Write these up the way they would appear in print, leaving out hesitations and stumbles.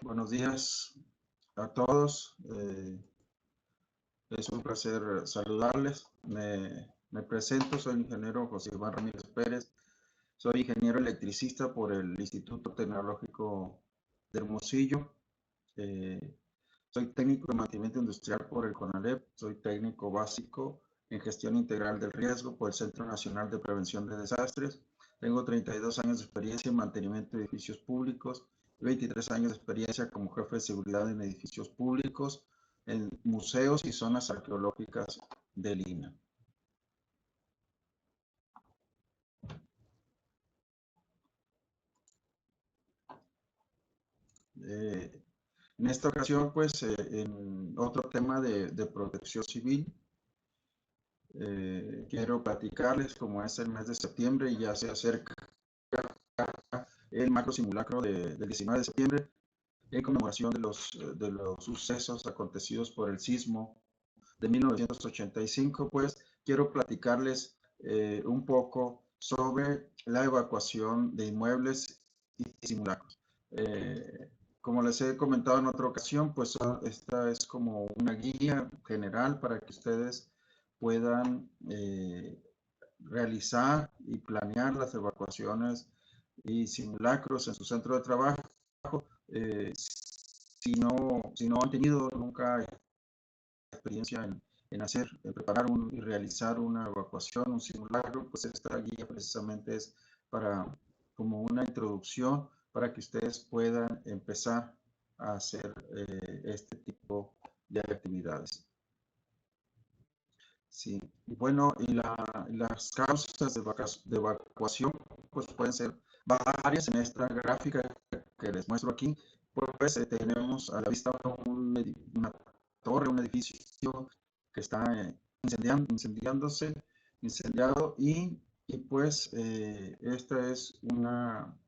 Buenos días a todos. Es un placer saludarles. Me presento, soy el ingeniero José Iván Ramírez Pérez. Soy ingeniero electricista por el Instituto Tecnológico de Hermosillo. Soy técnico de mantenimiento industrial por el CONALEP. Soy técnico básico en gestión integral del riesgo por el Centro Nacional de Prevención de Desastres. Tengo 32 años de experiencia en mantenimiento de edificios públicos y 23 años de experiencia como jefe de seguridad en edificios públicos, en museos y zonas arqueológicas de Lima. En esta ocasión, pues, en otro tema de protección civil, quiero platicarles, como es el mes de septiembre y ya se acerca el macro simulacro del 19 de septiembre, en conmemoración de los sucesos acontecidos por el sismo de 1985, pues quiero platicarles un poco sobre la evacuación de inmuebles y simulacros. Como les he comentado en otra ocasión, pues esta es como una guía general para que ustedes puedan realizar y planear las evacuaciones y simulacros en su centro de trabajo. Si no han tenido nunca experiencia en preparar y realizar una evacuación, un simulacro, pues esta guía precisamente es para como una introducción para que ustedes puedan empezar a hacer este tipo de actividades. Sí, y bueno, las causas de evacuación pues pueden ser varias. En esta gráfica que les muestro aquí, pues tenemos a la vista una torre, un edificio que está incendiado y pues esta es una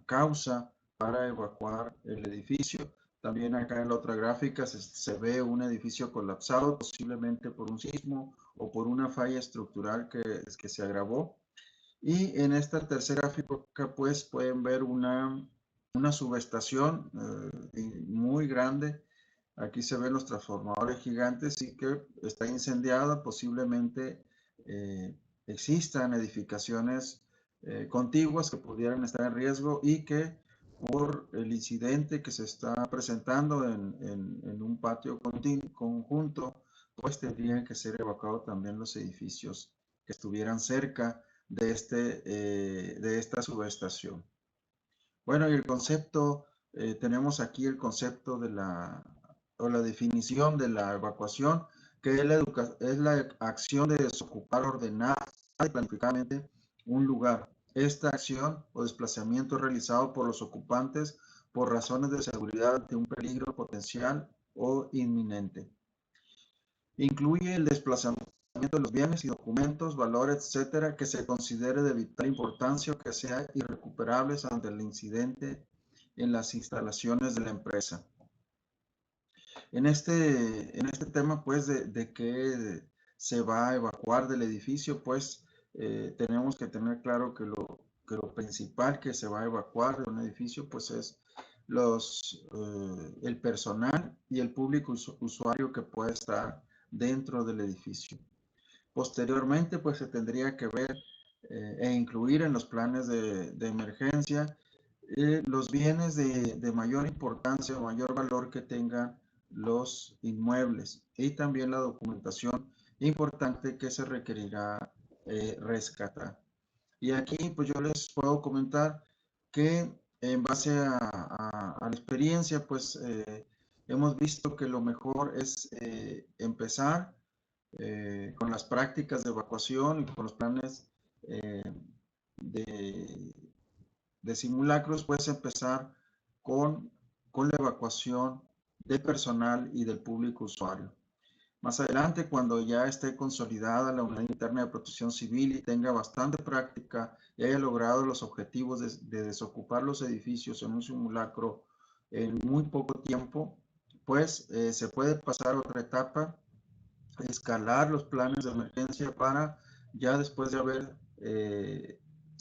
causa para evacuar el edificio. También acá en la otra gráfica se ve un edificio colapsado, posiblemente por un sismo o por una falla estructural que se agravó. Y en esta tercera gráfica pues pueden ver una subestación muy grande. Aquí se ven los transformadores gigantes y que está incendiada. Posiblemente existan edificaciones contiguas que pudieran estar en riesgo y que por el incidente que se está presentando en un patio conjunto, pues tendrían que ser evacuados también los edificios que estuvieran cerca de esta subestación. Bueno, y el concepto, tenemos aquí el concepto o la definición de la evacuación, que es la acción de desocupar ordenada y planificadamente un lugar. Esta acción o desplazamiento es realizado por los ocupantes por razones de seguridad ante un peligro potencial o inminente. Incluye el desplazamiento de los bienes y documentos, valores, etcétera, que se considere de vital importancia o que sea irrecuperables ante el incidente en las instalaciones de la empresa. En este tema, pues, de que se va a evacuar del edificio, pues, tenemos que tener claro que lo principal que se va a evacuar de un edificio, pues, es el personal y el público usuario que puede estar dentro del edificio. Posteriormente, pues se tendría que ver e incluir en los planes de emergencia los bienes de mayor importancia o mayor valor que tengan los inmuebles y también la documentación importante que se requerirá rescatar. Y aquí pues yo les puedo comentar que en base a la experiencia pues hemos visto que lo mejor es empezar con las prácticas de evacuación y con los planes eh, de, de simulacros, puedes empezar con, con la evacuación del personal y del público usuario. Más adelante, cuando ya esté consolidada la unidad interna de protección civil y tenga bastante práctica y haya logrado los objetivos de desocupar los edificios en un simulacro en muy poco tiempo, pues se puede pasar a otra etapa, escalar los planes de emergencia para ya después de haber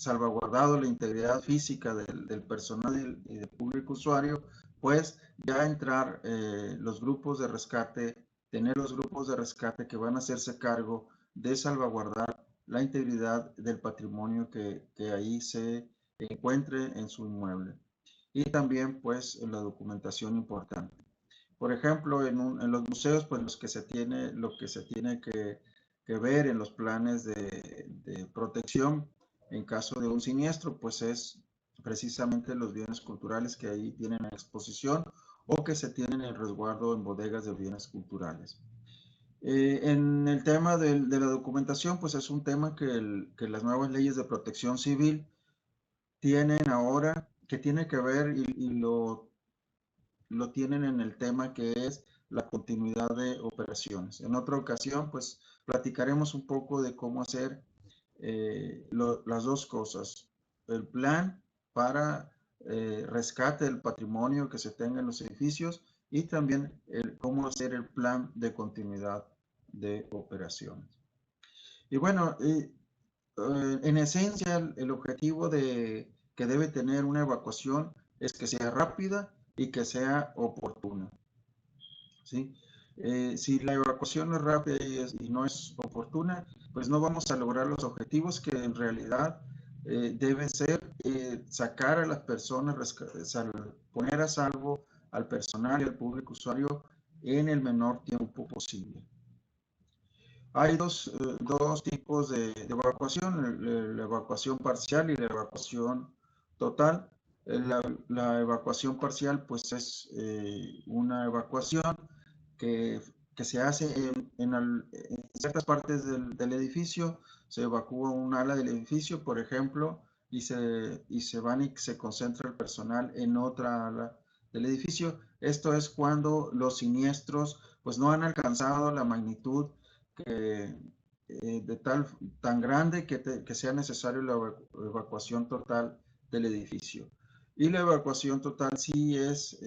salvaguardado la integridad física del personal y del público usuario, pues ya entrar los grupos de rescate, tener los grupos de rescate que van a hacerse cargo de salvaguardar la integridad del patrimonio que ahí se encuentre en su inmueble. Y también pues la documentación importante. Por ejemplo, en los museos, pues lo que se tiene que ver en los planes de protección en caso de un siniestro, pues es precisamente los bienes culturales que ahí tienen en exposición o que se tienen en resguardo en bodegas de bienes culturales. En el tema de la documentación, pues es un tema que las nuevas leyes de protección civil tienen ahora, que tiene que ver y lo tienen en el tema que es la continuidad de operaciones. En otra ocasión, pues platicaremos un poco de cómo hacer las dos cosas. El plan para rescate del patrimonio que se tenga en los edificios y también cómo hacer el plan de continuidad de operaciones. Y bueno, en esencia, el objetivo que debe tener una evacuación es que sea rápida y que sea oportuna. ¿Sí? Si la evacuación no es rápida y no es oportuna, pues no vamos a lograr los objetivos que en realidad deben ser sacar a las personas, poner a salvo al personal y al público usuario en el menor tiempo posible. Hay dos tipos de evacuación, la evacuación parcial y la evacuación total. La evacuación parcial pues es una evacuación que, que se hace en ciertas partes del edificio, se evacúa un ala del edificio, por ejemplo, y se van y se concentra el personal en otra ala del edificio. Esto es cuando los siniestros pues no han alcanzado la magnitud tan grande que sea necesario la evacuación total del edificio. Y la evacuación total sí es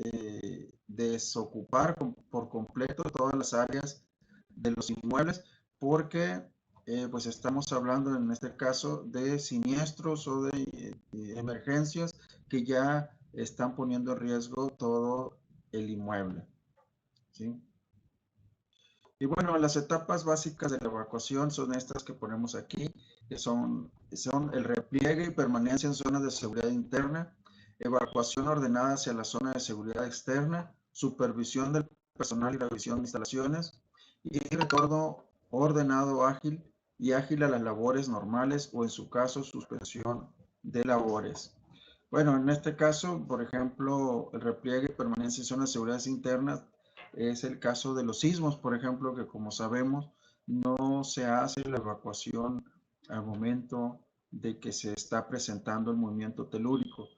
desocupar por completo todas las áreas de los inmuebles, porque pues estamos hablando en este caso de siniestros o de emergencias que ya están poniendo en riesgo todo el inmueble, ¿sí? Y bueno, las etapas básicas de la evacuación son estas que ponemos aquí, que son el repliegue y permanencia en zonas de seguridad interna, evacuación ordenada hacia la zona de seguridad externa, supervisión del personal y revisión de instalaciones, y retorno ordenado ágil a las labores normales o en su caso suspensión de labores. Bueno, en este caso, por ejemplo, el repliegue y permanencia en zonas de seguridad internas es el caso de los sismos, por ejemplo, que como sabemos no se hace la evacuación al momento de que se está presentando el movimiento telúrico.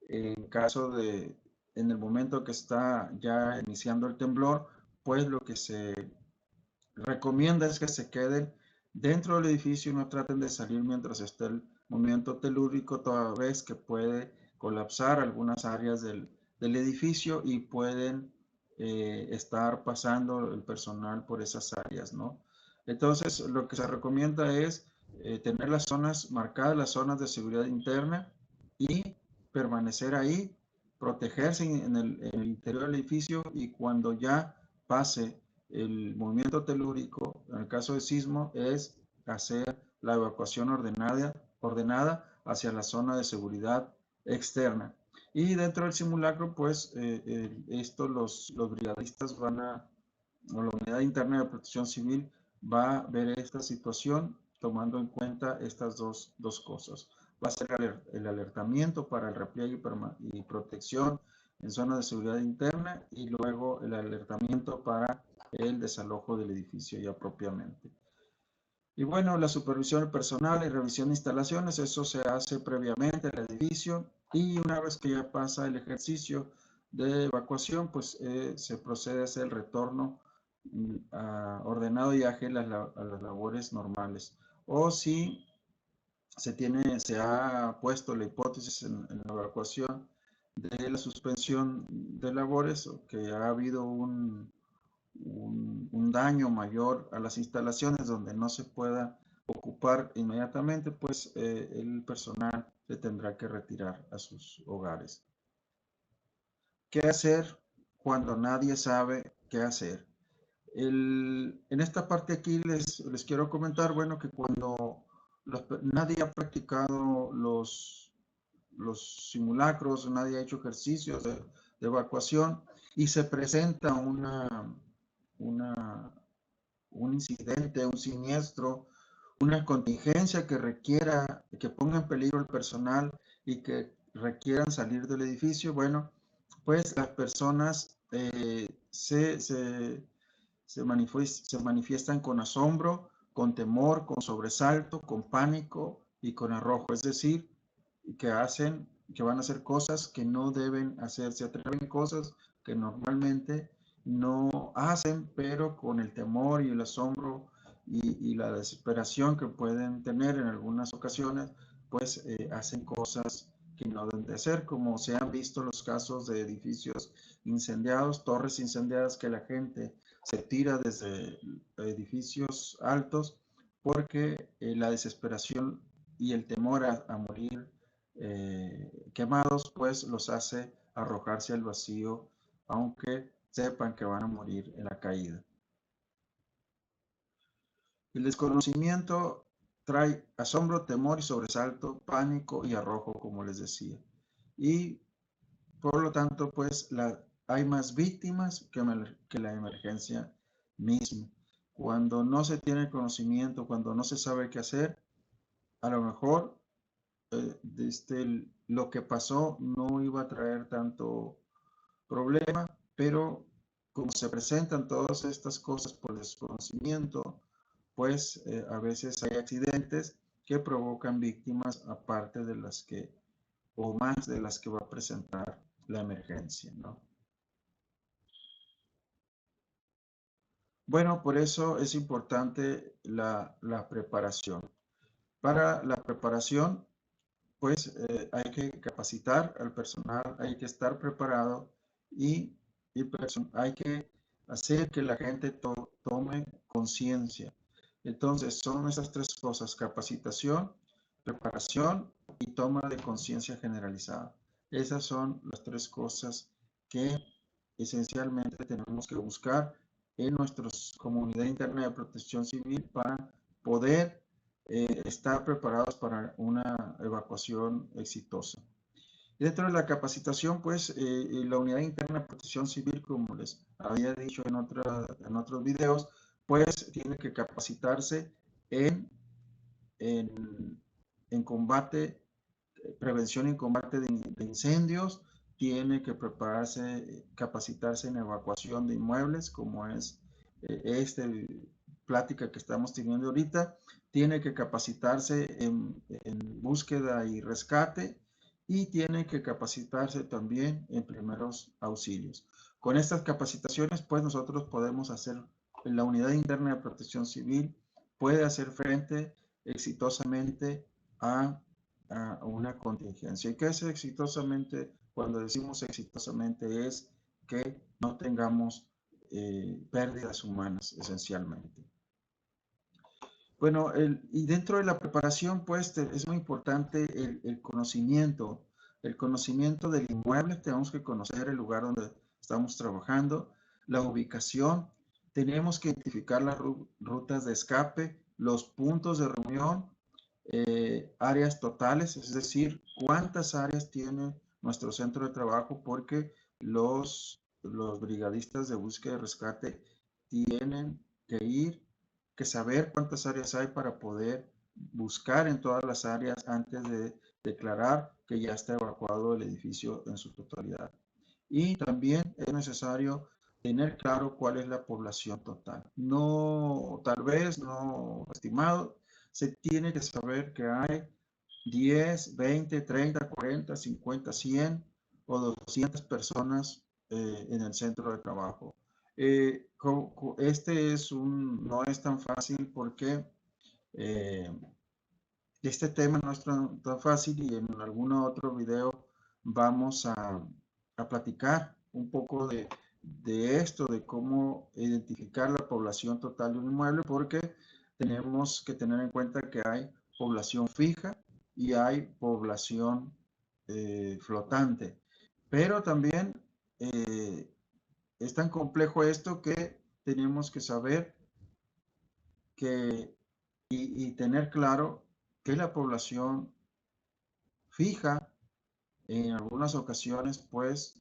En el momento que está ya iniciando el temblor, pues lo que se recomienda es que se queden dentro del edificio y no traten de salir mientras esté el movimiento telúrico, toda vez que puede colapsar algunas áreas del edificio y pueden estar pasando el personal por esas áreas, ¿no? Entonces, lo que se recomienda es tener las zonas marcadas, las zonas de seguridad interna y permanecer ahí, protegerse en el interior del edificio y cuando ya pase el movimiento telúrico, en el caso de sismo, es hacer la evacuación ordenada hacia la zona de seguridad externa. Y dentro del simulacro, pues, los brigadistas o la Unidad Interna de Protección Civil va a ver esta situación tomando en cuenta estas dos cosas. Va a ser el alertamiento para el repliegue y protección en zonas de seguridad interna y luego el alertamiento para el desalojo del edificio ya propiamente. Y bueno, la supervisión del personal y revisión de instalaciones, eso se hace previamente al edificio y una vez que ya pasa el ejercicio de evacuación, pues se procede a hacer el retorno ordenado y ágil a las labores normales. O si se ha puesto la hipótesis en la evacuación de la suspensión de labores, o que ha habido un daño mayor a las instalaciones donde no se pueda ocupar inmediatamente, pues el personal se tendrá que retirar a sus hogares. ¿Qué hacer cuando nadie sabe qué hacer? En esta parte aquí les quiero comentar, bueno, que cuando nadie ha practicado los simulacros, nadie ha hecho ejercicios de evacuación y se presenta un incidente, un siniestro, una contingencia que requiera, que ponga en peligro el personal y que requieran salir del edificio, bueno, pues las personas se manifiestan con asombro, con temor, con sobresalto, con pánico y con arrojo. Es decir, que van a hacer cosas que no deben hacer, se atreven cosas que normalmente no hacen, pero con el temor y el asombro y la desesperación que pueden tener en algunas ocasiones, pues hacen cosas que no deben de hacer, como se han visto los casos de edificios incendiados, torres incendiadas que la gente se tira desde edificios altos porque la desesperación y el temor a morir quemados, pues los hace arrojarse al vacío, aunque sepan que van a morir en la caída. El desconocimiento trae asombro, temor y sobresalto, pánico y arrojo, como les decía. Y por lo tanto, pues hay más víctimas que la emergencia misma. Cuando no se tiene conocimiento, cuando no se sabe qué hacer, a lo mejor lo que pasó no iba a traer tanto problema, pero como se presentan todas estas cosas por desconocimiento, pues a veces hay accidentes que provocan víctimas aparte de las que, o más de las que va a presentar la emergencia, ¿no? Bueno, por eso es importante la preparación. Para la preparación, pues hay que capacitar al personal, hay que estar preparado y hay que hacer que la gente tome conciencia. Entonces, son esas tres cosas: capacitación, preparación y toma de conciencia generalizada. Esas son las tres cosas que esencialmente tenemos que buscar en nuestra comunidad interna de protección civil para poder estar preparados para una evacuación exitosa. Dentro de la capacitación, pues, la Unidad Interna de Protección Civil, como les había dicho en otros videos, pues tiene que capacitarse en, en combate, prevención y combate de incendios, tiene que prepararse, capacitarse en evacuación de inmuebles, como es esta plática que estamos teniendo ahorita, tiene que capacitarse en búsqueda y rescate y tiene que capacitarse también en primeros auxilios. Con estas capacitaciones, pues nosotros podemos hacer, la Unidad Interna de Protección Civil puede hacer frente exitosamente a una contingencia. ¿Y qué es exitosamente? Cuando decimos exitosamente es que no tengamos pérdidas humanas, esencialmente. Bueno, y dentro de la preparación, pues es muy importante el conocimiento del inmueble. Tenemos que conocer el lugar donde estamos trabajando, la ubicación, tenemos que identificar las rutas de escape, los puntos de reunión, áreas totales, es decir, cuántas áreas tiene nuestro centro de trabajo, porque los brigadistas de búsqueda y rescate tienen que saber cuántas áreas hay para poder buscar en todas las áreas antes de declarar que ya está evacuado el edificio en su totalidad. Y también es necesario tener claro cuál es la población total. No, tal vez no estimado, se tiene que saber que hay 10, 20, 30, 40, 50, 100 o 200 personas en el centro de trabajo. No es tan fácil porque eh, este tema no es tan fácil, y en algún otro video vamos a platicar un poco de esto, de cómo identificar la población total de un inmueble, porque tenemos que tener en cuenta que hay población fija y hay población flotante. Pero también es tan complejo esto que tenemos que saber que, y tener claro que la población fija en algunas ocasiones pues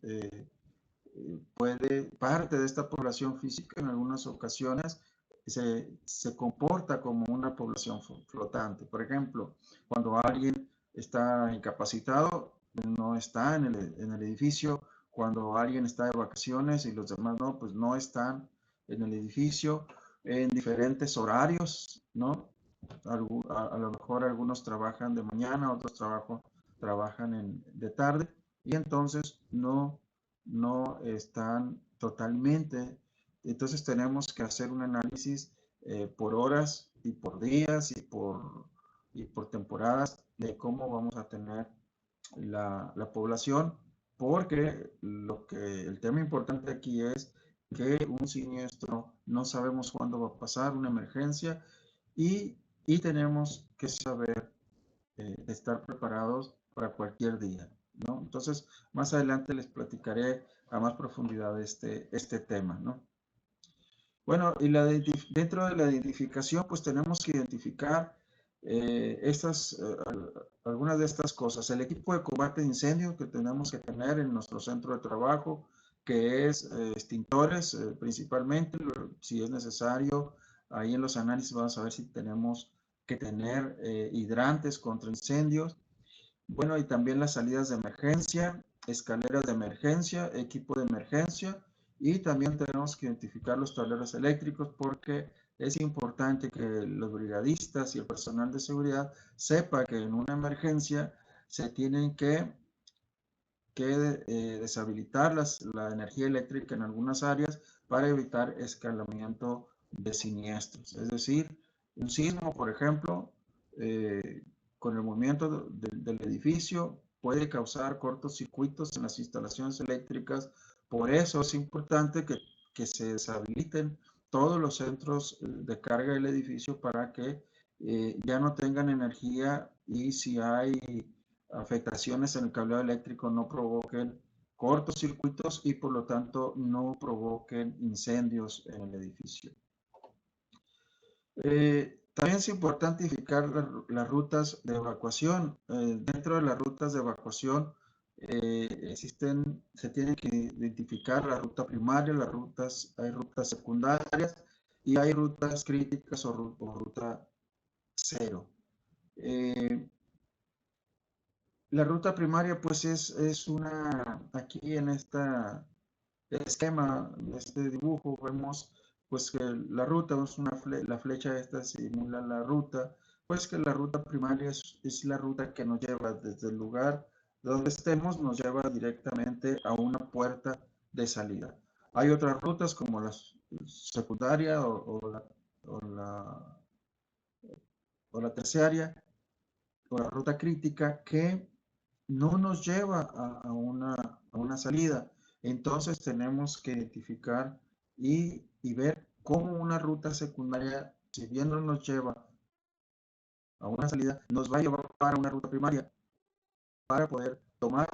parte de esta población física en algunas ocasiones se comporta como una población flotante. Por ejemplo, cuando alguien está incapacitado, no está en el edificio. Cuando alguien está de vacaciones y los demás no, pues no están en el edificio en diferentes horarios, ¿no? A lo mejor algunos trabajan de mañana, otros trabajan de tarde y entonces no están totalmente. Entonces tenemos que hacer un análisis por horas y por días y por temporadas de cómo vamos a tener la población, porque el tema importante aquí es que un siniestro no sabemos cuándo va a pasar, una emergencia, y tenemos que saber estar preparados para cualquier día, ¿no? Entonces, más adelante les platicaré a más profundidad este tema, ¿no? Bueno, y dentro de la identificación, pues tenemos que identificar algunas de estas cosas. El equipo de combate de incendio que tenemos que tener en nuestro centro de trabajo, que es extintores principalmente, si es necesario. Ahí en los análisis vamos a ver si tenemos que tener hidrantes contra incendios. Bueno, y también las salidas de emergencia, escaleras de emergencia, equipo de emergencia, y también tenemos que identificar los tableros eléctricos porque es importante que los brigadistas y el personal de seguridad sepa que en una emergencia se tienen que deshabilitar la energía eléctrica en algunas áreas para evitar escalamiento de siniestros. Es decir, un sismo, por ejemplo, con el movimiento del edificio puede causar cortocircuitos en las instalaciones eléctricas. Por eso es importante que se deshabiliten todos los centros de carga del edificio para que ya no tengan energía, y si hay afectaciones en el cableado eléctrico no provoquen cortocircuitos y por lo tanto no provoquen incendios en el edificio. También es importante identificar las rutas de evacuación. Dentro de las rutas de evacuación se tienen que identificar la ruta primaria, hay rutas secundarias y hay rutas críticas o ruta cero. La ruta primaria pues es aquí en este esquema, en este dibujo vemos pues que la ruta es la flecha esta simula la ruta, pues que la ruta primaria es la ruta que nos lleva desde el lugar donde estemos, nos lleva directamente a una puerta de salida. Hay otras rutas como la secundaria o la terciaria o la ruta crítica que no nos lleva a una salida. Entonces tenemos que identificar y ver cómo una ruta secundaria, si bien no nos lleva a una salida, nos va a llevar para una ruta primaria para poder tomar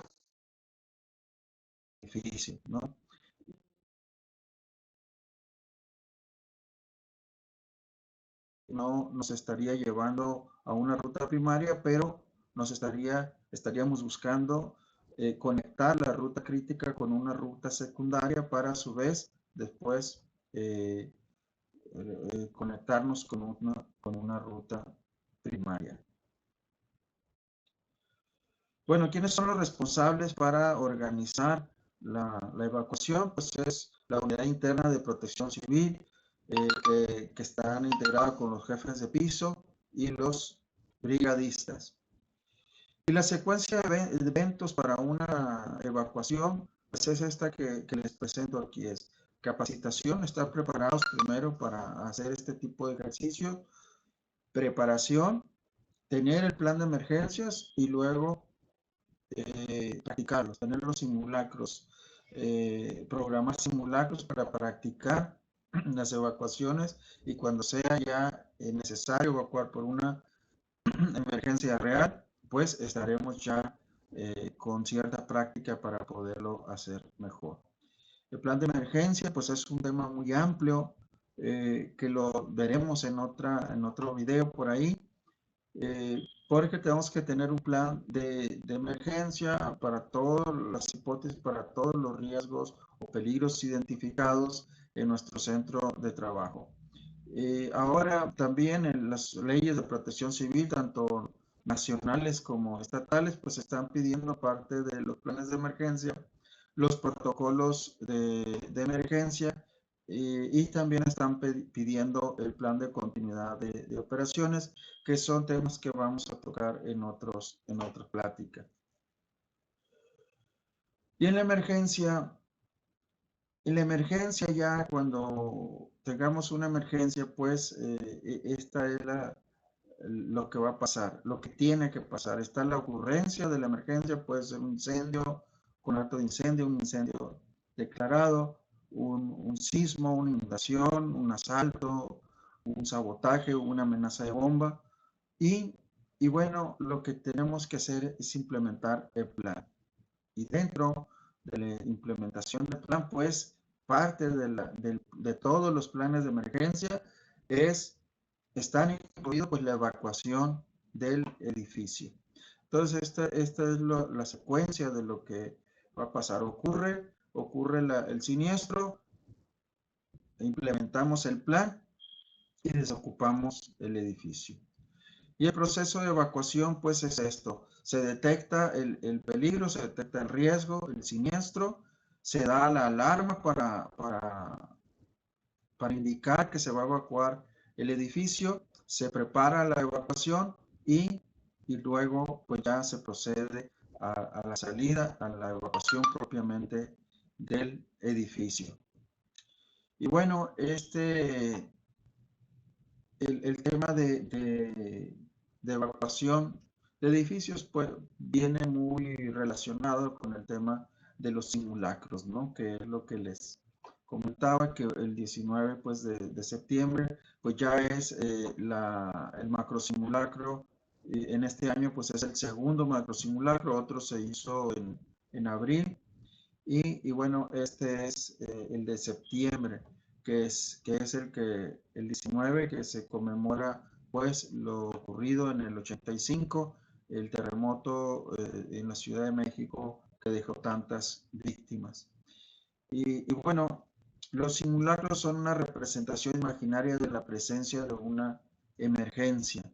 el edificio, ¿no? No nos estaría llevando a una ruta primaria, pero estaríamos buscando conectar la ruta crítica con una ruta secundaria para a su vez después conectarnos con una ruta primaria. Bueno, ¿quiénes son los responsables para organizar la evacuación? Pues es la Unidad Interna de Protección Civil, que están integrados con los jefes de piso y los brigadistas. Y la secuencia de eventos para una evacuación, pues es esta que les presento aquí. Es capacitación, estar preparados primero para hacer este tipo de ejercicios, preparación, tener el plan de emergencias y luego practicarlos, tener los simulacros, programar simulacros para practicar las evacuaciones, y cuando sea ya necesario evacuar por una emergencia real, pues estaremos ya con cierta práctica para poderlo hacer mejor. El plan de emergencia, pues es un tema muy amplio que lo veremos en otro video por ahí, porque tenemos que tener un plan de emergencia para todas las hipótesis, para todos los riesgos o peligros identificados en nuestro centro de trabajo. Ahora también en las leyes de protección civil, tanto nacionales como estatales, pues están pidiendo parte de los planes de emergencia, los protocolos de emergencia y también están pidiendo el plan de continuidad de operaciones, que son temas que vamos a tocar en otra plática. Y en la emergencia ya cuando tengamos una emergencia, pues esta es lo que va a pasar, lo que tiene que pasar. Está la ocurrencia de la emergencia, puede ser un incendio, con acto de incendio, un incendio declarado, un sismo, una inundación, un asalto, un sabotaje, una amenaza de bomba. Y bueno, lo que tenemos que hacer es implementar el plan. Y dentro de la implementación del plan, pues parte de todos los planes de emergencia están incluidos pues la evacuación del edificio. Entonces esta es la secuencia de lo que va a pasar. Ocurre el siniestro, implementamos el plan y desocupamos el edificio. Y el proceso de evacuación, pues es esto. Se detecta el peligro, se detecta el riesgo, el siniestro, se da la alarma para indicar que se va a evacuar el edificio, se prepara la evacuación y luego pues ya se procede a la salida, a la evacuación propiamente del edificio. Y bueno, el tema de evacuación de edificios pues viene muy relacionado con el tema de los simulacros, ¿no? Que es lo que les comentaba, que el 19 pues, de septiembre pues ya es el macro simulacro. En este año pues es el segundo macro simulacro, otro se hizo en abril. Y bueno, este es el de septiembre, que es el 19, que se conmemora pues lo ocurrido en el 85, el terremoto en la Ciudad de México que dejó tantas víctimas. Y bueno, los simulacros son una representación imaginaria de la presencia de una emergencia.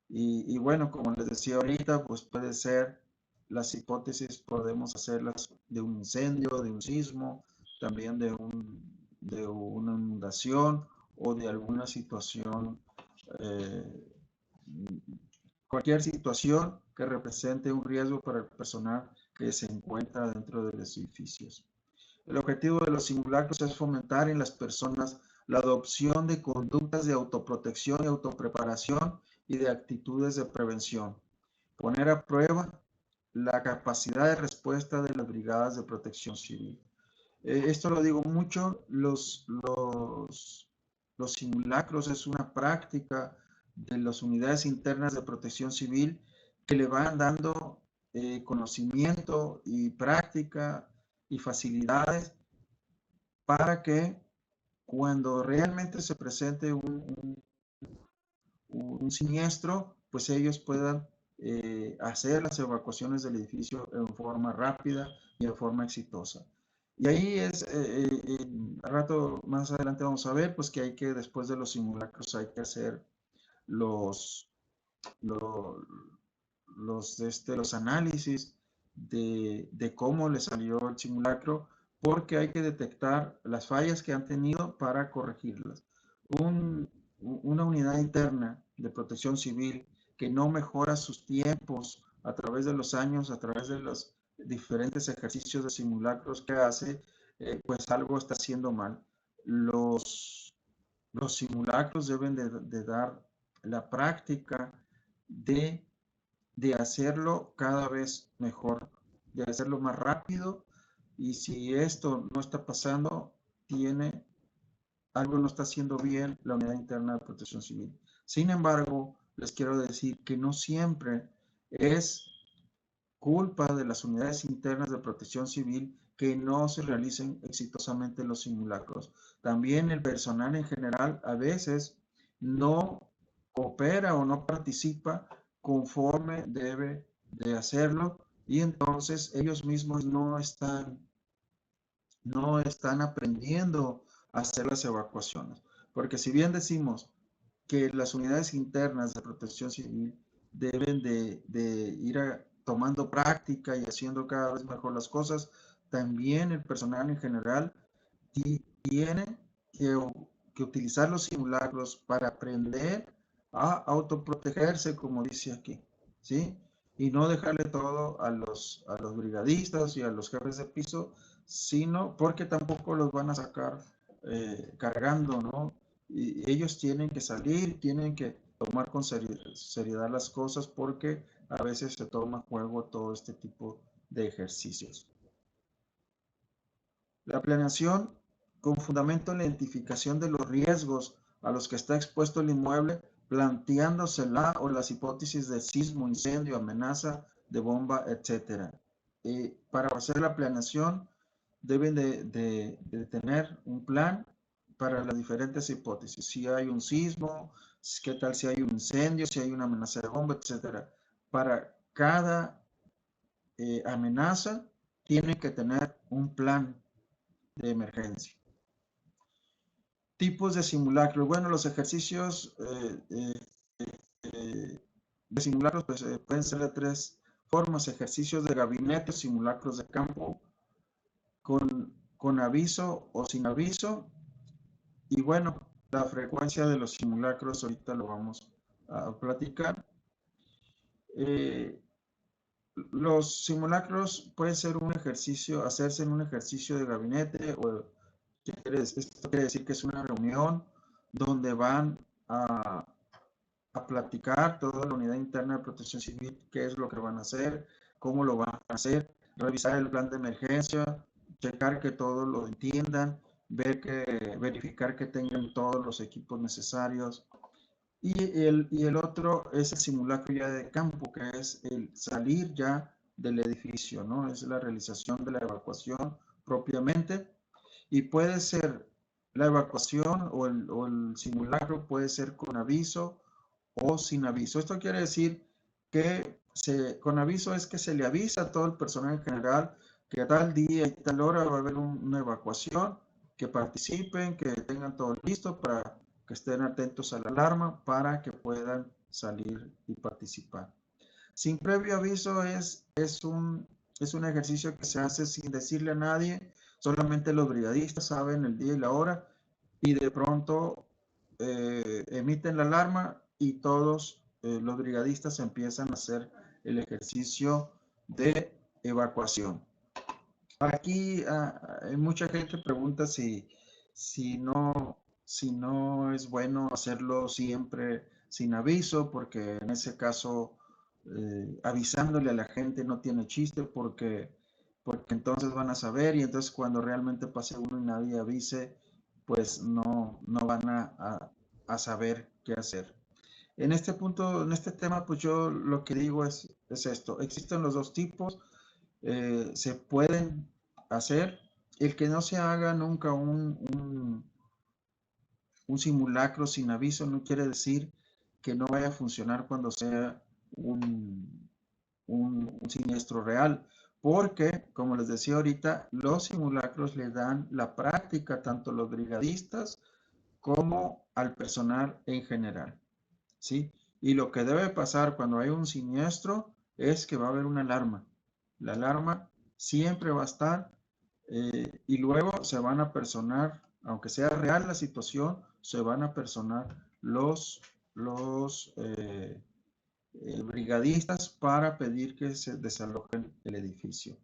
Y bueno, como les decía ahorita, pues puede ser las hipótesis, podemos hacerlas de un incendio, de un sismo, también de una inundación o de alguna situación, cualquier situación que represente un riesgo para el personal que se encuentra dentro de los edificios. El objetivo de los simulacros es fomentar en las personas la adopción de conductas de autoprotección y autopreparación y de actitudes de prevención. Poner a prueba la capacidad de respuesta de las brigadas de protección civil. Esto lo digo mucho, los simulacros es una práctica de las unidades internas de protección civil que le van dando conocimiento y práctica y facilidades para que cuando realmente se presente un siniestro, pues ellos puedan hacer las evacuaciones del edificio en forma rápida y en forma exitosa. Y ahí es, al rato más adelante vamos a ver, pues que hay que, después de los simulacros, hay que hacer los análisis de cómo le salió el simulacro, porque hay que detectar las fallas que han tenido para corregirlas. Una unidad interna de protección civil que no mejora sus tiempos a través de los años, a través de los diferentes ejercicios de simulacros que hace, pues algo está haciendo mal. Los simulacros deben de dar la práctica de hacerlo cada vez mejor, de hacerlo más rápido, y si esto no está pasando, algo no está haciendo bien la unidad interna de protección civil. Sin embargo, les quiero decir que no siempre es culpa de las unidades internas de protección civil que no se realicen exitosamente los simulacros. También el personal en general a veces no coopera o no participa conforme debe de hacerlo y entonces ellos mismos no están aprendiendo a hacer las evacuaciones. Porque si bien decimos que las unidades internas de protección civil deben de ir tomando práctica y haciendo cada vez mejor las cosas, también el personal en general tiene que, que utilizar los simulacros para aprender a autoprotegerse, como dice aquí, ¿sí? Y no dejarle todo a los brigadistas y a los jefes de piso, sino porque tampoco los van a sacar cargando, ¿no? Y ellos tienen que salir, tienen que tomar con seriedad las cosas porque a veces se toma juego todo este tipo de ejercicios. La planeación con fundamento en la identificación de los riesgos a los que está expuesto el inmueble, planteándose la o las hipótesis de sismo, incendio, amenaza de bomba, etc. Para hacer la planeación deben de tener un plan para las diferentes hipótesis. Si hay un sismo, qué tal si hay un incendio, si hay una amenaza de bomba, etc. Para cada amenaza tienen que tener un plan de emergencia. Tipos de simulacros. Bueno, los ejercicios de simulacros pues, pueden ser de tres formas. Ejercicios de gabinete, simulacros de campo, con aviso o sin aviso. Y bueno, la frecuencia de los simulacros ahorita lo vamos a platicar. Los simulacros pueden ser un ejercicio, hacerse en un ejercicio de gabinete o esto quiere decir que es una reunión donde van a platicar toda la unidad interna de protección civil, qué es lo que van a hacer, cómo lo van a hacer, revisar el plan de emergencia, checar que todos lo entiendan, verificar que tengan todos los equipos necesarios. Y el otro es el simulacro ya de campo, que es el salir ya del edificio, ¿no? Es la realización de la evacuación propiamente. Y puede ser la evacuación o el simulacro puede ser con aviso o sin aviso. Esto quiere decir que con aviso es que se le avisa a todo el personal en general que a tal día y tal hora va a haber una evacuación, que participen, que tengan todo listo para que estén atentos a la alarma para que puedan salir y participar. Sin previo aviso es un ejercicio que se hace sin decirle a nadie, solamente los brigadistas saben el día y la hora y de pronto emiten la alarma y todos los brigadistas empiezan a hacer el ejercicio de evacuación. Aquí mucha gente pregunta si no es bueno hacerlo siempre sin aviso, porque en ese caso avisándole a la gente no tiene chiste porque entonces van a saber y entonces cuando realmente pase uno y nadie avise, pues no van a saber qué hacer. En este punto, en este tema, pues yo lo que digo es esto. Existen los dos tipos, se pueden hacer. El que no se haga nunca un simulacro sin aviso no quiere decir que no vaya a funcionar cuando sea un siniestro real, porque, como les decía ahorita, los simulacros le dan la práctica tanto a los brigadistas como al personal en general, ¿sí? Y lo que debe pasar cuando hay un siniestro es que va a haber una alarma. La alarma siempre va a estar y luego se van a personar, aunque sea real la situación, se van a personar los brigadistas para pedir que se desalojen el edificio.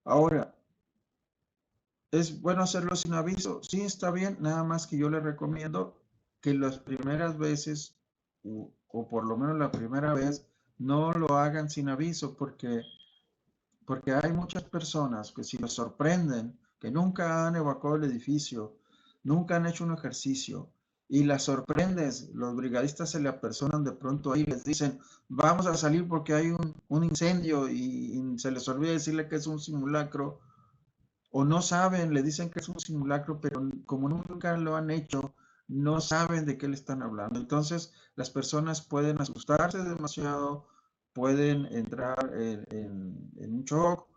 Ahora, ¿es bueno hacerlo sin aviso? Sí, está bien, nada más que yo le recomiendo que las primeras veces, o por lo menos la primera vez, no lo hagan sin aviso, porque hay muchas personas que si los sorprenden, que nunca han evacuado el edificio, nunca han hecho un ejercicio, y las sorprendes. Los brigadistas se le apersonan de pronto ahí, les dicen, vamos a salir porque hay un incendio y se les olvida decirle que es un simulacro, o no saben, le dicen que es un simulacro, pero como nunca lo han hecho, no saben de qué le están hablando. Entonces, las personas pueden asustarse demasiado, pueden entrar en un shock,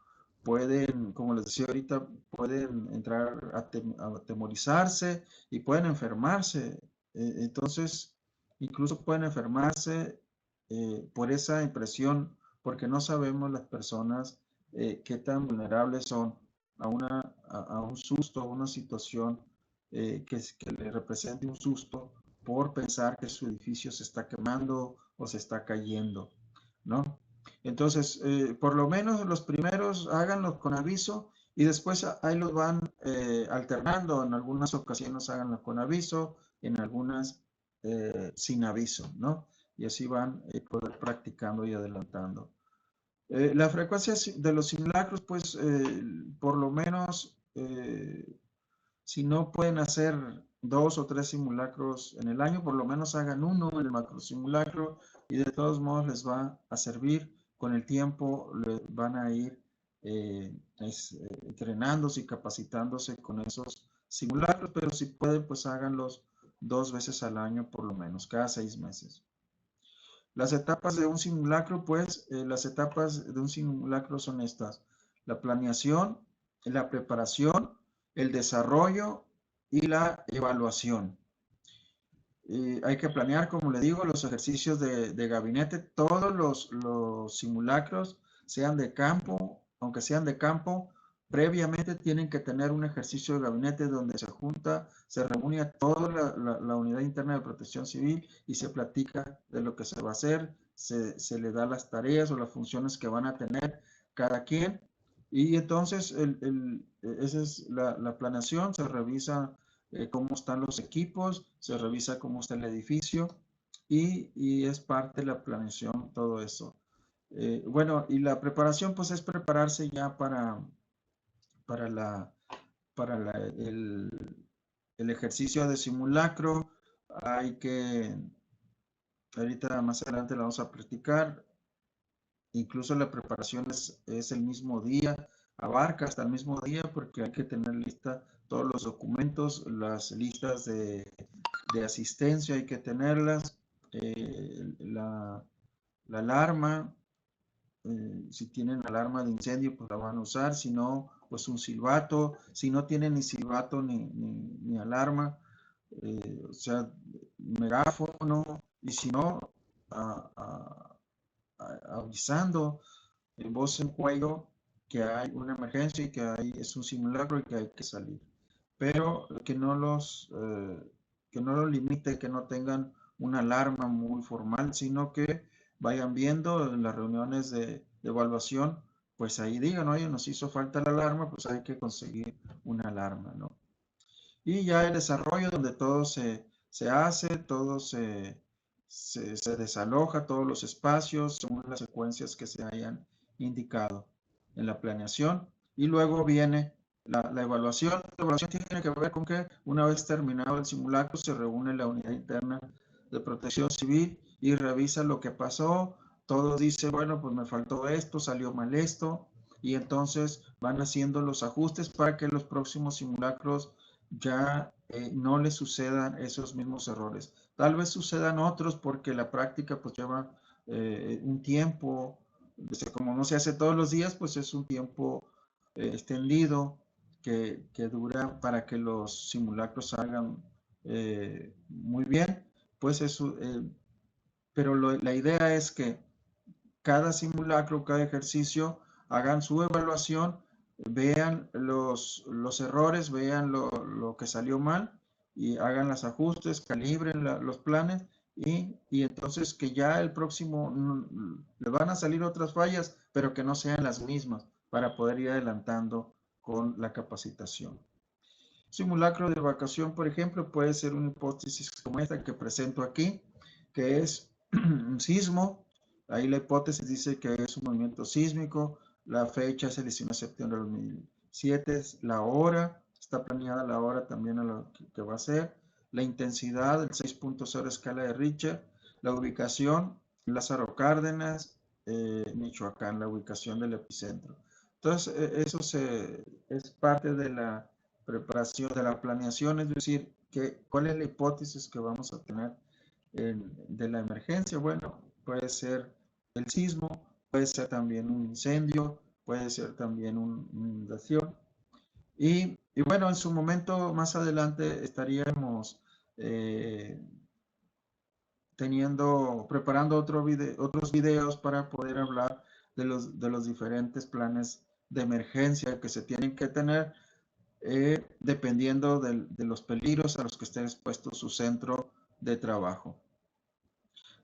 pueden, como les decía ahorita, pueden entrar a atemorizarse y pueden enfermarse. Entonces, incluso pueden enfermarse por esa impresión, porque no sabemos las personas qué tan vulnerables son a un susto, a una situación que le represente un susto por pensar que su edificio se está quemando o se está cayendo, ¿no? Entonces, por lo menos los primeros háganlo con aviso y después ahí los van alternando. En algunas ocasiones háganlo con aviso, en algunas sin aviso, ¿no? Y así van poder practicando y adelantando. La frecuencia de los simulacros, pues, por lo menos, si no pueden hacer 2 o 3 simulacros en el año, por lo menos hagan uno en el macro simulacro y de todos modos les va a servir. Con el tiempo van a ir entrenándose y capacitándose con esos simulacros, pero si pueden, pues háganlos 2 veces al año por lo menos, cada 6 meses. Las etapas de un simulacro, pues, las etapas de un simulacro son estas: la planeación, la preparación, el desarrollo y la evaluación. Hay que planear, como le digo, los ejercicios de gabinete, todos los simulacros, sean de campo, aunque sean de campo, previamente tienen que tener un ejercicio de gabinete donde se reúne a toda la unidad interna de protección civil y se platica de lo que se va a hacer, se le da las tareas o las funciones que van a tener cada quien. Y entonces, esa es la planeación, se revisa cómo están los equipos, se revisa cómo está el edificio y es parte de la planeación todo eso. Bueno, y la preparación pues es prepararse ya para, la, el ejercicio de simulacro. Hay que, ahorita más adelante la vamos a practicar. Incluso la preparación es el mismo día, abarca hasta el mismo día porque hay que tener lista todos los documentos, las listas de asistencia hay que tenerlas, la alarma, si tienen alarma de incendio pues la van a usar, si no pues un silbato, si no tienen ni silbato ni alarma, o sea, megáfono, y si no, avisando en voz en cuello que hay una emergencia y es un simulacro y que hay que salir. Pero que no los limite, que no tengan una alarma muy formal, sino que vayan viendo en las reuniones de evaluación, pues ahí digan, oye, nos hizo falta la alarma, pues hay que conseguir una alarma, ¿no? Y ya el desarrollo donde todo se hace, todo se desaloja, todos los espacios, según las secuencias que se hayan indicado en la planeación. Y luego viene la evaluación. La evaluación tiene que ver con que una vez terminado el simulacro se reúne la unidad interna de protección civil y revisa lo que pasó. Todo dice, bueno, pues me faltó esto, salió mal esto. Y entonces van haciendo los ajustes para que los próximos simulacros ya no le sucedan esos mismos errores. Tal vez sucedan otros porque la práctica pues lleva un tiempo, como no se hace todos los días, pues es un tiempo extendido que dura para que los simulacros salgan muy bien. Pues eso, pero la idea es que cada simulacro, cada ejercicio, hagan su evaluación, vean los errores, vean lo que salió mal y hagan los ajustes, calibren los planes y entonces que ya el próximo le van a salir otras fallas, pero que no sean las mismas para poder ir adelantando con la capacitación. Simulacro de evacuación, por ejemplo, puede ser una hipótesis como esta que presento aquí, que es un sismo. Ahí la hipótesis dice que es un movimiento sísmico. La fecha es el 19 de septiembre de 2007. La hora, está planeada la hora también a lo que va a ser. la intensidad, el 6.0 escala de Richter, la ubicación, Lázaro Cárdenas, Michoacán, la ubicación del epicentro. Entonces, eso es parte de la preparación, de la planeación, es decir, ¿cuál es la hipótesis que vamos a tener de la emergencia? Bueno, puede ser el sismo, puede ser también un incendio, puede ser también una inundación. Y bueno, en su momento, más adelante, estaríamos preparando otros videos para poder hablar de los diferentes planes de emergencia que se tienen que tener dependiendo de los peligros a los que esté expuesto su centro de trabajo.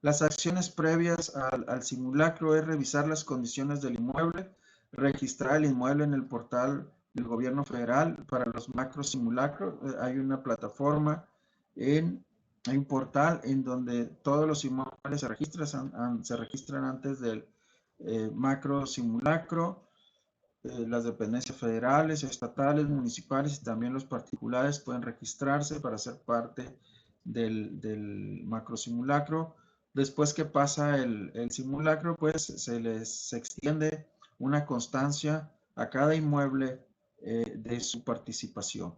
Las acciones previas al simulacro es revisar las condiciones del inmueble, registrar el inmueble en el portal del gobierno federal para los macro simulacros. Hay una plataforma, hay un portal en donde todos los inmuebles se registran antes del macro simulacro. Las dependencias federales, estatales, municipales y también los particulares pueden registrarse para ser parte del macro simulacro. Después que pasa el simulacro, pues se les extiende una constancia a cada inmueble de su participación.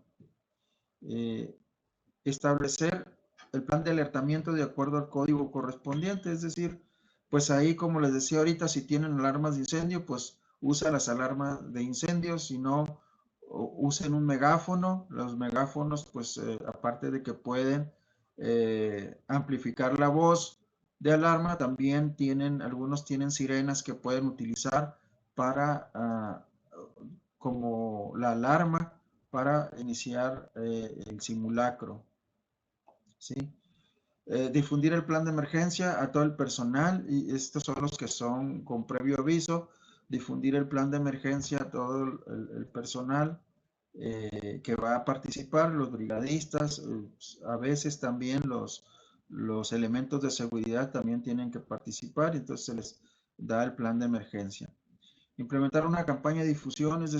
Establecer el plan de alertamiento de acuerdo al código correspondiente, es decir, pues ahí, como les decía ahorita, si tienen alarmas de incendio, pues usa las alarmas de incendio, si no, usen un megáfono. Los megáfonos, pues aparte de que pueden amplificar la voz de alarma, también algunos tienen sirenas que pueden utilizar para, como la alarma para iniciar el simulacro. ¿Sí? Difundir el plan de emergencia a todo el personal, y estos son los que son con previo aviso. Difundir el plan de emergencia a todo el personal que va a participar, los brigadistas, a veces también los elementos de seguridad también tienen que participar, entonces se les da el plan de emergencia. Implementar una campaña de difusión, es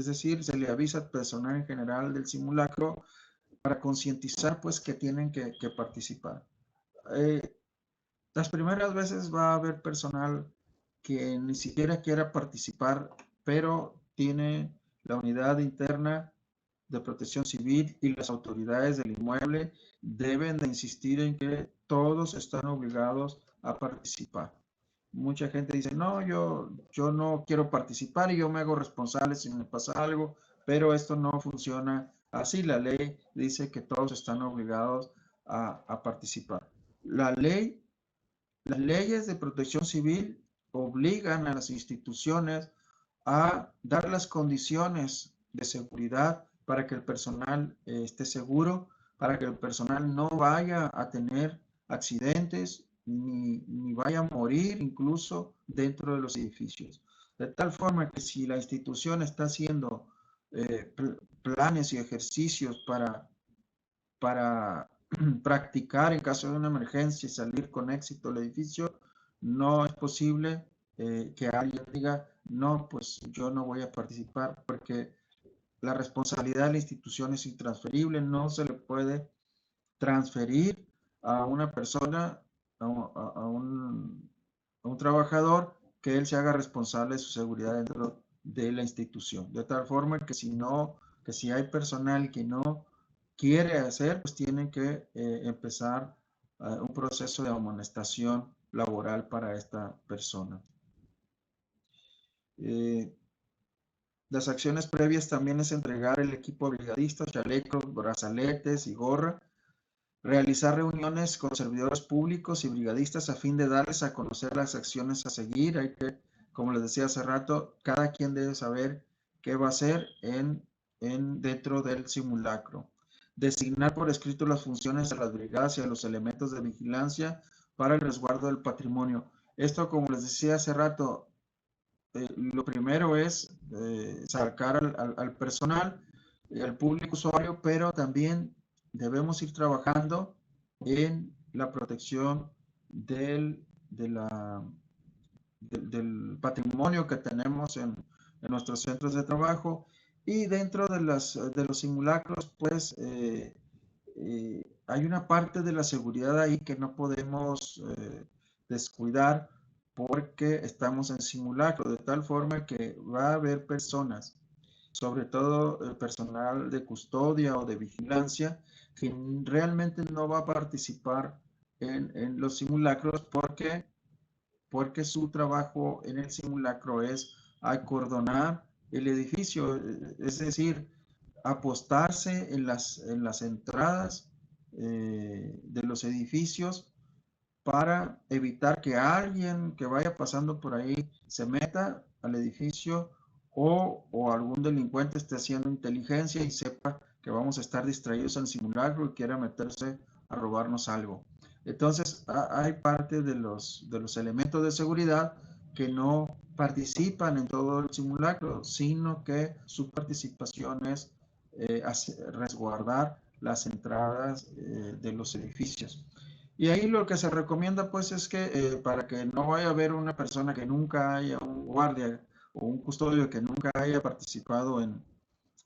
decir, se le avisa al personal en general del simulacro para concientizar pues que tienen que participar. Las primeras veces va a haber personal que ni siquiera quiera participar, pero tiene la unidad interna de protección civil y las autoridades del inmueble deben de insistir en que todos están obligados a participar. Mucha gente dice, no, yo no quiero participar y yo me hago responsable si me pasa algo, pero esto no funciona así. La ley dice que todos están obligados a participar. Las leyes de protección civil obligan a las instituciones a dar las condiciones de seguridad para que el personal esté seguro, para que el personal no vaya a tener accidentes ni vaya a morir incluso dentro de los edificios. De tal forma que si la institución está haciendo planes y ejercicios para practicar en caso de una emergencia y salir con éxito del edificio, no es posible que alguien diga, no, pues yo no voy a participar, porque la responsabilidad de la institución es intransferible, no se le puede transferir a una persona, a un trabajador, que él se haga responsable de su seguridad dentro de la institución. De tal forma que si hay personal que no quiere hacer, pues tienen que empezar un proceso de amonestación laboral para esta persona. Las acciones previas también es entregar el equipo brigadista, chalecos, brazaletes y gorra. Realizar reuniones con servidores públicos y brigadistas a fin de darles a conocer las acciones a seguir. Hay que, como les decía hace rato, cada quien debe saber qué va a hacer dentro del simulacro. Designar por escrito las funciones a las brigadas y a los elementos de vigilancia para el resguardo del patrimonio. Esto, como les decía hace rato, lo primero es sacar al personal, al público usuario, pero también debemos ir trabajando en la protección del patrimonio que tenemos en nuestros centros de trabajo, y dentro de los simulacros, pues hay una parte de la seguridad ahí que no podemos descuidar porque estamos en simulacro, de tal forma que va a haber personas, sobre todo el personal de custodia o de vigilancia, que realmente no va a participar en los simulacros porque su trabajo en el simulacro es acordonar el edificio, es decir, apostarse en las entradas de los edificios para evitar que alguien que vaya pasando por ahí se meta al edificio o algún delincuente esté haciendo inteligencia y sepa que vamos a estar distraídos en el simulacro y quiera meterse a robarnos algo. Entonces, hay parte de los elementos de seguridad que no participan en todo el simulacro, sino que su participación es resguardar las entradas de los edificios. Y ahí lo que se recomienda pues es que para que no vaya a haber una persona que nunca haya, un guardia o un custodio que nunca haya participado en,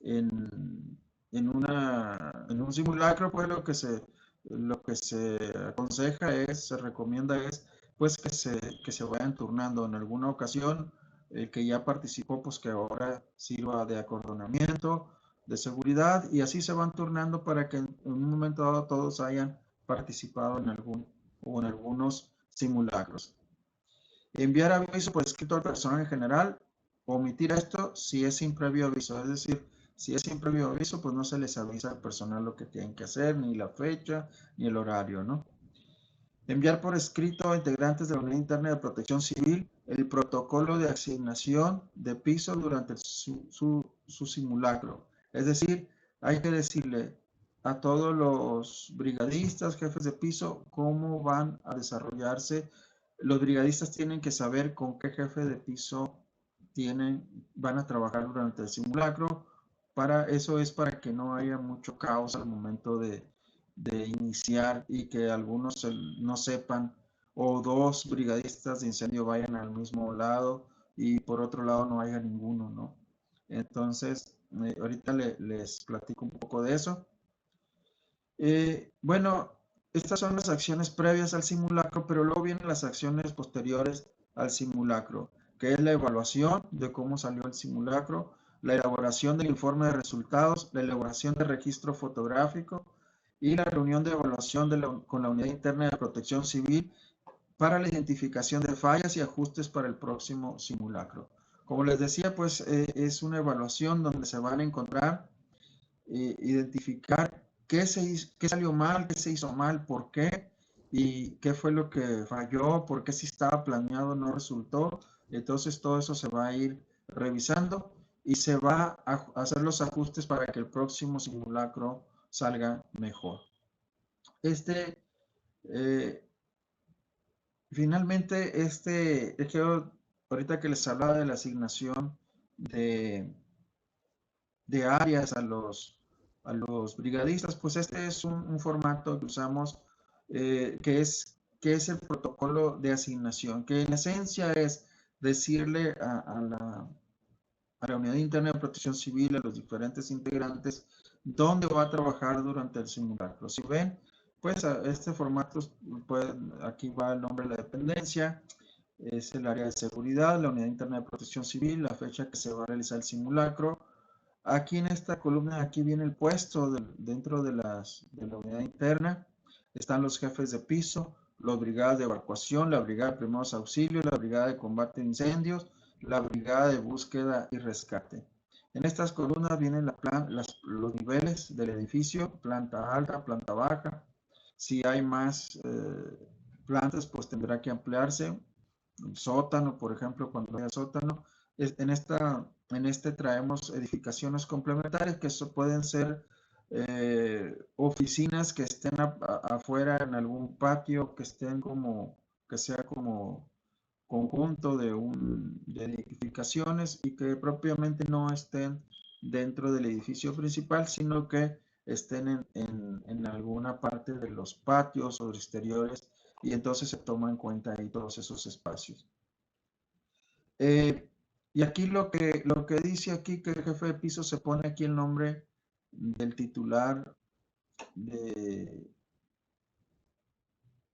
en un simulacro, pues lo que se aconseja es, se recomienda es pues que se vayan turnando en alguna ocasión, el que ya participó pues que ahora sirva de acordonamiento, de seguridad y así se van turnando para que en un momento dado todos hayan participado en algún o en algunos simulacros. Enviar aviso por escrito al personal en general, omitir esto si es sin previo aviso, es decir, si es sin previo aviso, pues no se les avisa al personal lo que tienen que hacer, ni la fecha, ni el horario, ¿no? Enviar por escrito a integrantes de la Unidad Interna de Protección Civil el protocolo de asignación de piso durante su simulacro. Es decir, hay que decirle a todos los brigadistas, jefes de piso, cómo van a desarrollarse. Los brigadistas tienen que saber con qué jefe de piso van a trabajar durante el simulacro. Eso es para que no haya mucho caos al momento de iniciar y que algunos no sepan o dos brigadistas de incendio vayan al mismo lado y por otro lado no haya ninguno, ¿no? Entonces, ahorita les platico un poco de eso. Bueno, estas son las acciones previas al simulacro, pero luego vienen las acciones posteriores al simulacro, que es la evaluación de cómo salió el simulacro, la elaboración del informe de resultados, la elaboración del registro fotográfico y la reunión de evaluación con la Unidad Interna de Protección Civil para la identificación de fallas y ajustes para el próximo simulacro. Como les decía, pues es una evaluación donde se van a encontrar, identificar qué salió mal, qué se hizo mal, por qué y qué fue lo que falló, por qué si estaba planeado no resultó. Entonces todo eso se va a ir revisando y se va a hacer los ajustes para que el próximo simulacro salga mejor. Eh, Finalmente, es que ahorita que les hablaba de la asignación de, de áreas a los brigadistas, pues este es un formato que usamos que es el protocolo de asignación, que en esencia es decirle a la Unidad Interna de Protección Civil, a los diferentes integrantes, dónde va a trabajar durante el simulacro. Si ven, pues este formato, pues, aquí va el nombre de la dependencia, es el área de seguridad, la Unidad Interna de Protección Civil, la fecha que se va a realizar el simulacro. Aquí en esta columna, aquí viene el puesto dentro de la unidad interna. Están los jefes de piso, las brigadas de evacuación, la brigada de primeros auxilios, la brigada de combate de incendios, la brigada de búsqueda y rescate. En estas columnas vienen los niveles del edificio, planta alta, planta baja. Si hay más plantas, pues tendrá que ampliarse. Sótano, por ejemplo, cuando haya sótano. En este traemos edificaciones complementarias que pueden ser oficinas que estén afuera en algún patio, que estén que sea como conjunto de edificaciones y que propiamente no estén dentro del edificio principal, sino que estén en alguna parte de los patios o exteriores y entonces se toma en cuenta ahí todos esos espacios. Y aquí lo que dice aquí que el jefe de piso se pone aquí el nombre del titular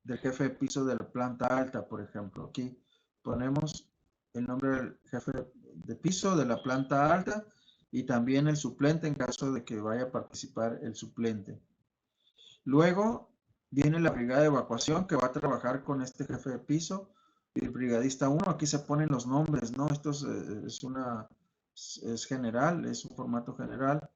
del jefe de piso de la planta alta, por ejemplo. Aquí ponemos el nombre del jefe de piso de la planta alta y también el suplente en caso de que vaya a participar el suplente. Luego viene la brigada de evacuación que va a trabajar con este jefe de piso y el brigadista 1. Aquí se ponen los nombres, ¿no? Esto es general, es un formato general,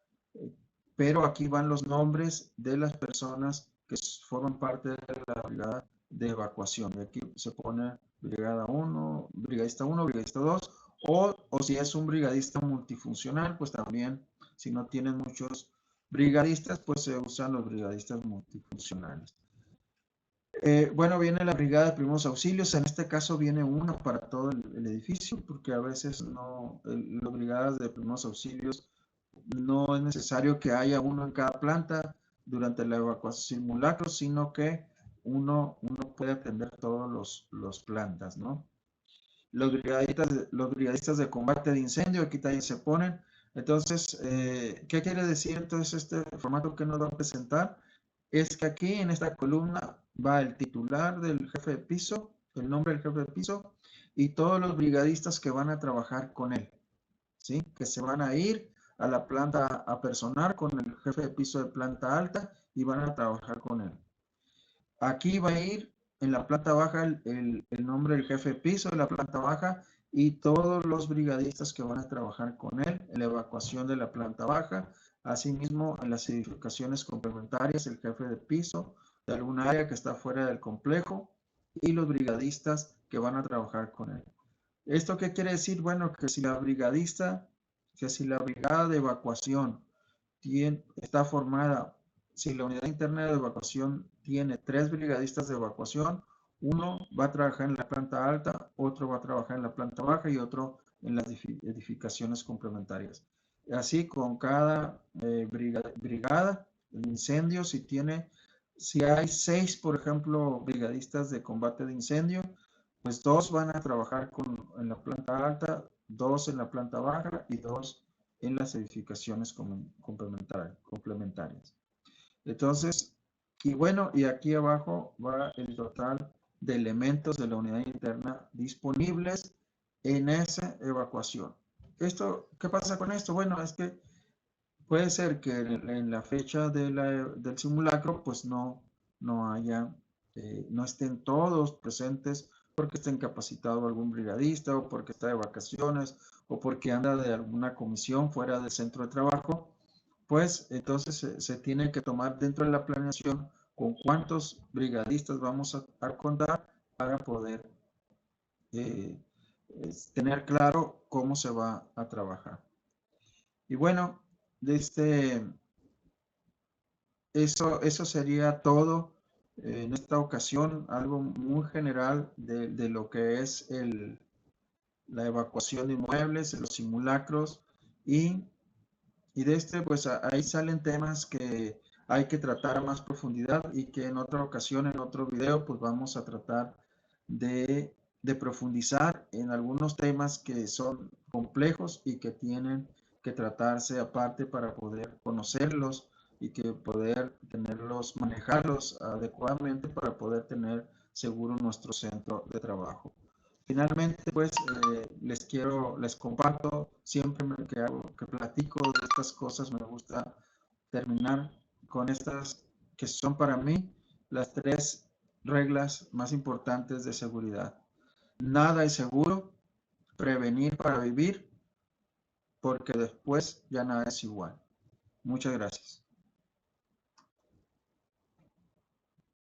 pero aquí van los nombres de las personas que forman parte de la brigada de evacuación. Y aquí se pone brigada 1, brigadista 1, brigadista 2, o si es un brigadista multifuncional, pues también, si no tienen muchos brigadistas, pues se usan los brigadistas multifuncionales. Bueno, viene la brigada de primeros auxilios. En este caso viene uno para todo el edificio, porque a veces no, las brigadas de primeros auxilios no es necesario que haya uno en cada planta durante la evacuación simulacro, sino que uno puede atender todos los plantas, ¿no? Los brigadistas de combate de incendio, aquí también se ponen. Entonces, ¿qué quiere decir entonces este formato que nos va a presentar? Es que aquí en esta columna va el titular del jefe de piso, el nombre del jefe de piso y todos los brigadistas que van a trabajar con él, ¿sí? Que se van a ir a la planta a personar con el jefe de piso de planta alta y van a trabajar con él. Aquí va a ir en la planta baja el nombre del jefe de piso de la planta baja y todos los brigadistas que van a trabajar con él en la evacuación de la planta baja. Asimismo, en las edificaciones complementarias, el jefe de piso de algún área que está fuera del complejo y los brigadistas que van a trabajar con él. ¿Esto qué quiere decir? Bueno, que si la brigada de evacuación está formada, si la unidad interna de evacuación tiene 3 brigadistas de evacuación, uno va a trabajar en la planta alta, otro va a trabajar en la planta baja y otro en las edificaciones complementarias. Así con cada brigada de incendio, si hay 6, por ejemplo, brigadistas de combate de incendio, pues 2 van a trabajar en la planta alta, 2 en la planta baja y 2 en las edificaciones complementarias. Entonces, y bueno, y aquí abajo va el total de elementos de la unidad interna disponibles en esa evacuación. ¿Qué pasa con esto? Bueno, es que puede ser que en la fecha del simulacro pues no estén todos presentes porque está incapacitado algún brigadista o porque está de vacaciones o porque anda de alguna comisión fuera del centro de trabajo, pues entonces se tiene que tomar dentro de la planeación con cuántos brigadistas vamos a contar para poder tener claro cómo se va a trabajar. Y bueno, eso sería todo en esta ocasión, algo muy general de lo que es la evacuación de inmuebles, los simulacros y pues ahí salen temas que hay que tratar a más profundidad y que en otra ocasión, en otro video, pues vamos a tratar de profundizar en algunos temas que son complejos y que tienen que tratarse aparte para poder conocerlos y que poder manejarlos adecuadamente para poder tener seguro nuestro centro de trabajo. Finalmente, pues, les comparto, siempre que platico de estas cosas, me gusta terminar con estas que son para mí las 3 reglas más importantes de seguridad. Nada es seguro, prevenir para vivir, porque después ya nada es igual. Muchas gracias.